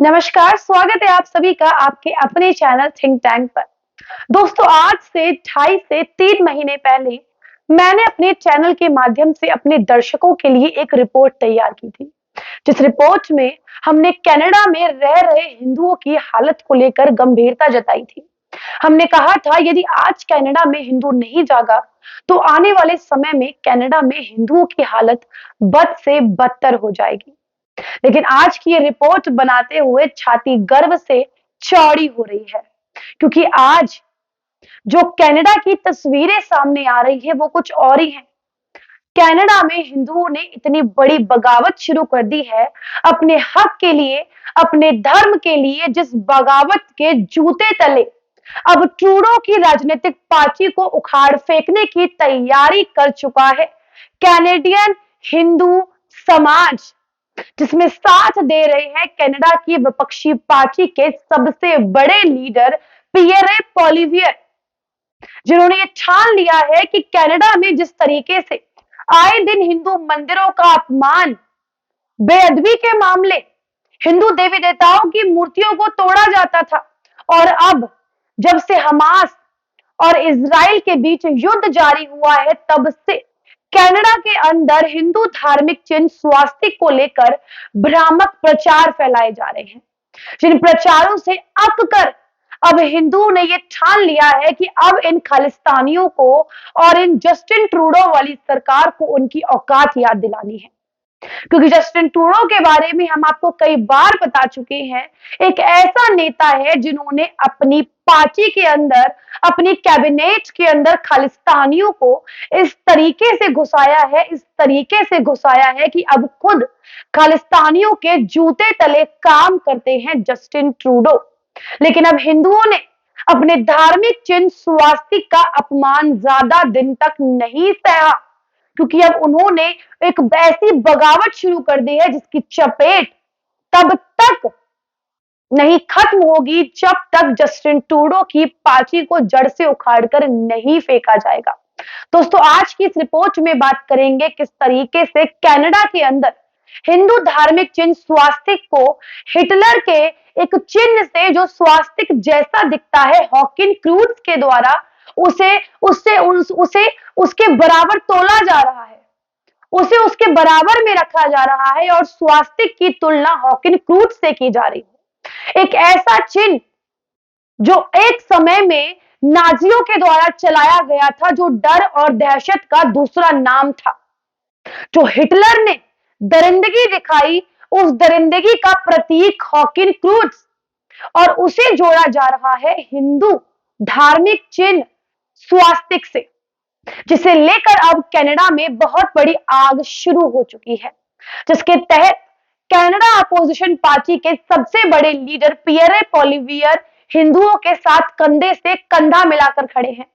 नमस्कार, स्वागत है आप सभी का आपके अपने चैनल थिंक टैंक पर। दोस्तों, आज से 2.5 से 3 महीने पहले मैंने अपने चैनल के माध्यम से अपने दर्शकों के लिए एक रिपोर्ट तैयार की थी। जिस रिपोर्ट में हमने कनाडा में रह रहे हिंदुओं की हालत को लेकर गंभीरता जताई थी। हमने कहा था यदि आज कनाडा में हिंदू नहीं जागा तो आने वाले समय में कनाडा में हिंदुओं की हालत बद से बदतर हो जाएगी। लेकिन आज की ये रिपोर्ट बनाते हुए छाती गर्व से चौड़ी हो रही है, क्योंकि आज जो कनाडा की तस्वीरें सामने आ रही है वो कुछ और ही है। कनाडा में हिंदुओं ने इतनी बड़ी बगावत शुरू कर दी है अपने हक के लिए, अपने धर्म के लिए, जिस बगावत के जूते तले अब ट्रूडो की राजनीतिक पार्टी को उखाड़ फेंकने की तैयारी कर चुका है कैनेडियन हिंदू समाज, जिसमें साथ दे रहे हैं कनाडा की विपक्षी पार्टी के सबसे बड़े लीडर पियरे पोलिवियर, जिन्होंने ये ठान लिया है कि कनाडा में जिस तरीके से आए दिन हिंदू मंदिरों का अपमान, बेअदबी के मामले, हिंदू देवी देवताओं की मूर्तियों को तोड़ा जाता था, और अब जब से हमास और इजराइल के बीच युद्ध जारी हुआ है तब से कनाडा के अंदर हिंदू धार्मिक चिन्ह स्वास्तिक को लेकर भ्रामक प्रचार फैलाए जा रहे हैं, जिन प्रचारों से अक कर अब हिंदुओं ने ये ठान लिया है कि अब इन खालिस्तानियों को और इन जस्टिन ट्रूडो वाली सरकार को उनकी औकात याद दिलानी है। क्योंकि जस्टिन ट्रूडो के बारे में हम आपको कई बार बता चुके हैं, एक ऐसा नेता है जिन्होंने अपनी पार्टी के अंदर, अपनी कैबिनेट के अंदर खालिस्तानियों को इस तरीके से घुसाया है, इस तरीके से घुसाया है कि अब खुद खालिस्तानियों के जूते तले काम करते हैं जस्टिन ट्रूडो। लेकिन अब हिंदुओं ने अपने धार्मिक चिन्ह स्वास्तिक का अपमान ज्यादा दिन तक नहीं सहा, क्योंकि अब उन्होंने एक ऐसी बगावत शुरू कर दी है जिसकी चपेट तब तक नहीं खत्म होगी जब तक जस्टिन ट्रूडो की पार्टी को जड़ से उखाड़कर नहीं फेंका जाएगा। दोस्तों, आज की इस रिपोर्ट में बात करेंगे किस तरीके से कनाडा के अंदर हिंदू धार्मिक चिन्ह स्वास्तिक को हिटलर के एक चिन्ह से जो स्वास्तिक जैसा दिखता है हॉकिन क्रूज के द्वारा उसे उससे उसे उसके बराबर तोला जा रहा है, उसे उसके बराबर में रखा जा रहा है और स्वास्तिक की तुलना हॉकिन क्रूज से की जा रही है। एक ऐसा चिन्ह जो एक समय में नाजियों के द्वारा चलाया गया था, जो डर और दहशत का दूसरा नाम था, जो हिटलर ने दरिंदगी दिखाई, उस दरिंदगी का प्रतीक हॉकिन क्रूज, और उसे जोड़ा जा रहा है हिंदू धार्मिक चिन्ह स्वास्तिक से, जिसे लेकर अब कनाडा में बहुत बड़ी आग शुरू हो चुकी है, जिसके तहत कनाडा अपोजिशन पार्टी के सबसे बड़े लीडर पियरे पोलिवियर हिंदुओं के साथ कंधे से कंधा मिलाकर खड़े हैं।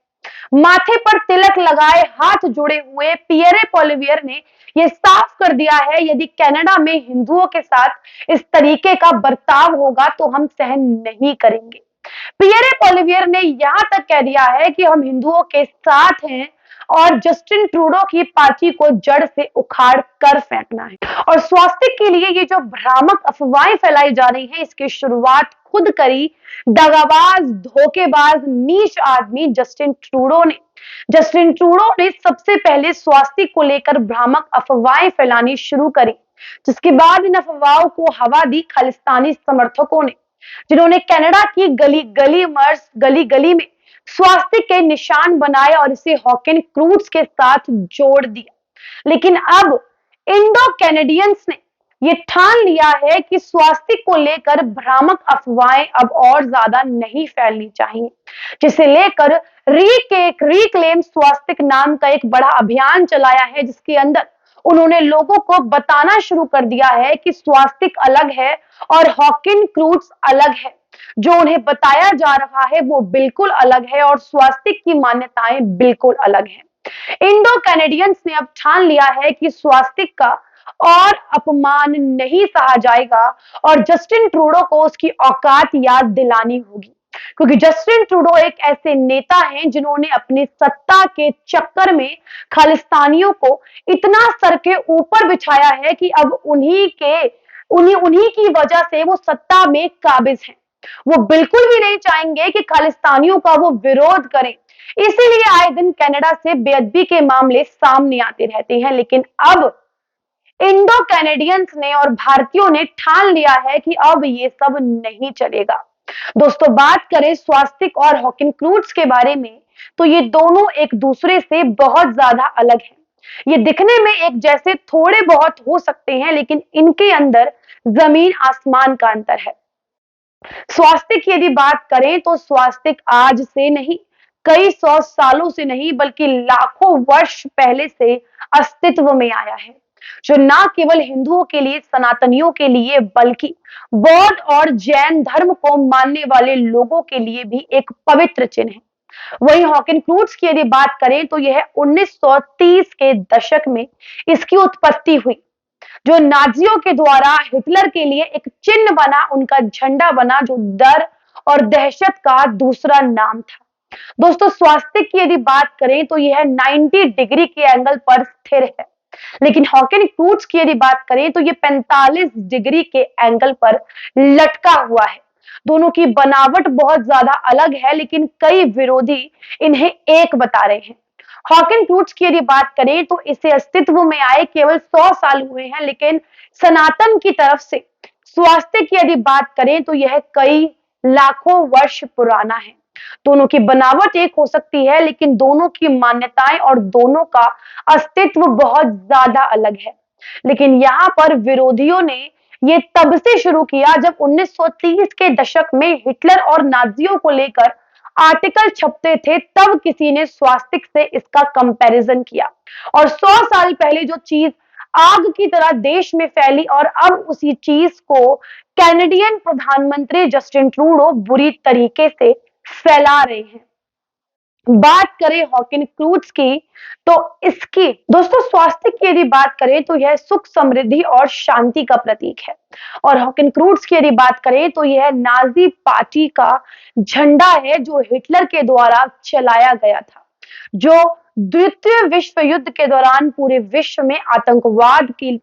माथे पर तिलक लगाए, हाथ जुड़े हुए पियरे पोलिवियर ने यह साफ कर दिया है यदि कनाडा में हिंदुओं के साथ इस तरीके का बर्ताव होगा तो हम सहन नहीं करेंगे। पियरे पोलिवियर ने यहां तक कह दिया है कि हम हिंदुओं के साथ हैं और जस्टिन ट्रूडो की पार्टी को जड़ से उखाड़ कर फेंकना है। और स्वास्तिक के लिए ये जो भ्रामक अफवाहें फैलाई जा रही हैं, इसकी शुरुआत खुद करी दगाबाज, धोखेबाज, नीच आदमी जस्टिन ट्रूडो ने। जस्टिन ट्रूडो ने सबसे पहले स्वास्तिक को लेकर भ्रामक अफवाहें फैलानी शुरू करी, जिसके बाद इन अफवाहों को हवा दी खालिस्तानी समर्थकों ने, जिन्होंने कनाडा की गली गली मर्स, गली गली में स्वास्तिक के निशान बनाए और इसे हॉकिन क्रूज के साथ जोड़ दिया। लेकिन अब इंडो कैनेडियंस ने ये ठान लिया है कि स्वास्तिक को लेकर भ्रामक अफवाहें अब और ज्यादा नहीं फैलनी चाहिए, जिसे लेकर रिक्लेम स्वास्तिक नाम का एक बड़ा अभियान चलाया है, जिसके अंदर उन्होंने लोगों को बताना शुरू कर दिया है कि स्वास्तिक अलग है और हॉकिन क्रूज अलग है। जो उन्हें बताया जा रहा है वो बिल्कुल अलग है और स्वास्तिक की मान्यताएं बिल्कुल अलग हैं। इंडो कैनेडियंस ने अब ठान लिया है कि स्वास्तिक का और अपमान नहीं सहा जाएगा और जस्टिन ट्रूडो को उसकी औकात याद दिलानी होगी, क्योंकि जस्टिन ट्रूडो एक ऐसे नेता हैं जिन्होंने अपनी सत्ता के चक्कर में खालिस्तानियों को इतना सर के ऊपर बिछाया है कि अब उन्हीं उन्हीं की वजह से वो सत्ता में काबिज हैं। वो बिल्कुल भी नहीं चाहेंगे कि खालिस्तानियों का वो विरोध करें। इसीलिए आए दिन कनाडा से बेअदबी के मामले सामने आते रहते हैं। लेकिन अब इंडो कैनेडियंस ने और भारतीयों ने ठान लिया है कि अब ये सब नहीं चलेगा। दोस्तों, बात करें स्वास्तिक और हॉकिन क्रूज के बारे में, तो ये दोनों एक दूसरे से बहुत ज्यादा अलग हैं। ये दिखने में एक जैसे थोड़े बहुत हो सकते हैं, लेकिन इनके अंदर जमीन आसमान का अंतर है। स्वास्तिक की यदि बात करें तो स्वास्तिक आज से नहीं, कई सौ सालों से नहीं, बल्कि लाखों वर्ष पहले से अस्तित्व में आया है, जो ना केवल हिंदुओं के लिए, सनातनियों के लिए, बल्कि बौद्ध और जैन धर्म को मानने वाले लोगों के लिए भी एक पवित्र चिन्ह है। वहीं हॉकिन क्रूज की यदि बात करें तो यह 1930 के दशक में इसकी उत्पत्ति हुई, जो नाजियों के द्वारा हिटलर के लिए एक चिन्ह बना, उनका झंडा बना, जो डर और दहशत का दूसरा नाम था। दोस्तों, स्वास्तिक की यदि बात करें तो यह 90 डिग्री के एंगल पर स्थिर है, लेकिन हॉकिन क्रूज की यदि बात करें तो यह 45 डिग्री के एंगल पर लटका हुआ है। दोनों की बनावट बहुत ज्यादा अलग है, लेकिन कई विरोधी इन्हें एक बता रहे हैं। हॉकिन क्रूज की यदि बात करें तो इसे अस्तित्व में आए केवल 100 साल हुए हैं, लेकिन सनातन की तरफ से स्वास्तिक की यदि बात करें तो यह कई लाखों वर्ष पुराना है। दोनों की बनावट एक हो सकती है, लेकिन दोनों की मान्यताएं और दोनों का अस्तित्व बहुत ज्यादा अलग है। लेकिन यहाँ पर विरोधियों ने ये तब से शुरू किया जब 1930 के दशक में हिटलर और नाजियों को लेकर आर्टिकल छपते थे, तब किसी ने स्वास्तिक से इसका कंपैरिजन किया और 100 साल पहले जो चीज आग की तरह देश में फैली, और अब उसी चीज को कैनेडियन प्रधानमंत्री जस्टिन ट्रूडो बुरी तरीके से फैला रहे हैं। बात करें हॉकिन क्रूज की, तो इसकी दोस्तों स्वास्तिक की यदि बात करें तो यह सुख, समृद्धि और शांति का प्रतीक है, और हॉकिन क्रूज की यदि बात करें तो यह नाजी पार्टी का झंडा है, जो हिटलर के द्वारा चलाया गया था, जो द्वितीय विश्व युद्ध के दौरान पूरे विश्व में आतंकवाद की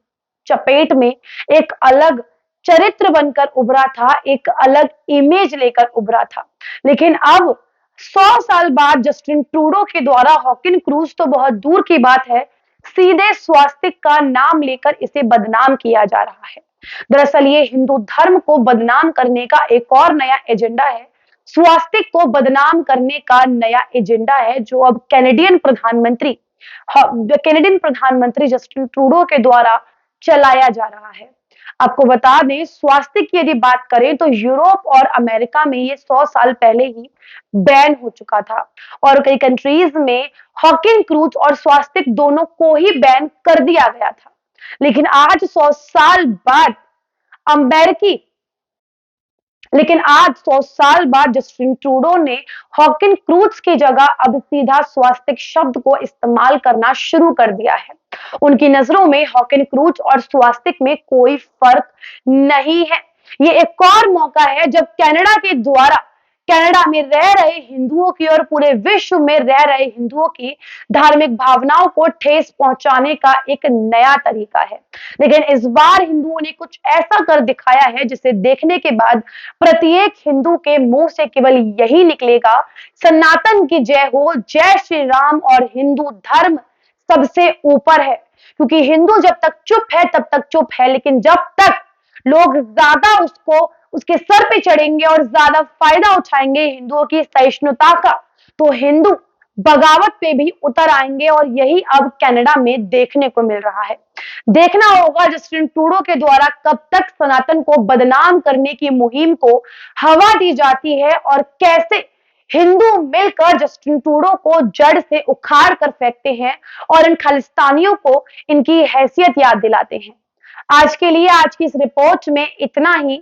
चपेट में एक अलग चरित्र बनकर उभरा था, एक अलग इमेज लेकर उभरा था। लेकिन अब 100 साल बाद जस्टिन ट्रूडो के द्वारा हॉकिन क्रूज तो बहुत दूर की बात है, सीधे स्वास्तिक का नाम लेकर इसे बदनाम किया जा रहा है। दरअसल ये हिंदू धर्म को बदनाम करने का एक और नया एजेंडा है। स्वास्तिक को बदनाम करने का नया एजेंडा है, जो अब कैनेडियन प्रधानमंत्री जस्टिन ट्रूडो के द्वारा चलाया जा रहा है। आपको बता दें, स्वास्तिक की यदि बात करें तो यूरोप और अमेरिका में ये 100 साल पहले ही बैन हो चुका था, और कई कंट्रीज में हॉकिन क्रूज और स्वास्तिक दोनों को ही बैन कर दिया गया था। लेकिन आज 100 साल बाद अमेरिकी लेकिन आज 100 साल बाद जस्टिन ट्रूडो ने हॉकिन क्रूज की जगह अब सीधा स्वास्तिक शब्द को इस्तेमाल करना शुरू कर दिया है। उनकी नजरों में हॉकिन क्रूज और स्वास्तिक में कोई फर्क नहीं है। ये एक और मौका है जब कनाडा के द्वारा कनाडा में रह रहे हिंदुओं की और पूरे विश्व में रह रहे हिंदुओं की धार्मिक भावनाओं को ठेस पहुंचाने का एक नया तरीका है। लेकिन इस बार हिंदुओं ने कुछ ऐसा कर दिखाया है जिसे देखने के बाद प्रत्येक हिंदू के मुंह से केवल यही निकलेगा, सनातन की जय हो, जय श्री राम, और हिंदू धर्म सबसे ऊपर है। क्योंकि हिंदू जब तक चुप है तब तक चुप है, लेकिन जब तक लोग ज्यादा उसके सर पे चढ़ेंगे और ज्यादा फायदा उठाएंगे हिंदुओं की सहिष्णुता का, तो हिंदू बगावत पे भी उतर आएंगे, और यही अब कनाडा में देखने को मिल रहा है। देखना होगा जस्टिन ट्रूडो के द्वारा कब तक सनातन को बदनाम करने की मुहिम को हवा दी जाती है, और कैसे हिंदू मिलकर जस्टिन ट्रूडो को जड़ से उखाड़ कर फेंकते हैं और इन खालिस्तानियों को इनकी हैसियत याद दिलाते हैं। आज के लिए आज की इस रिपोर्ट में इतना ही।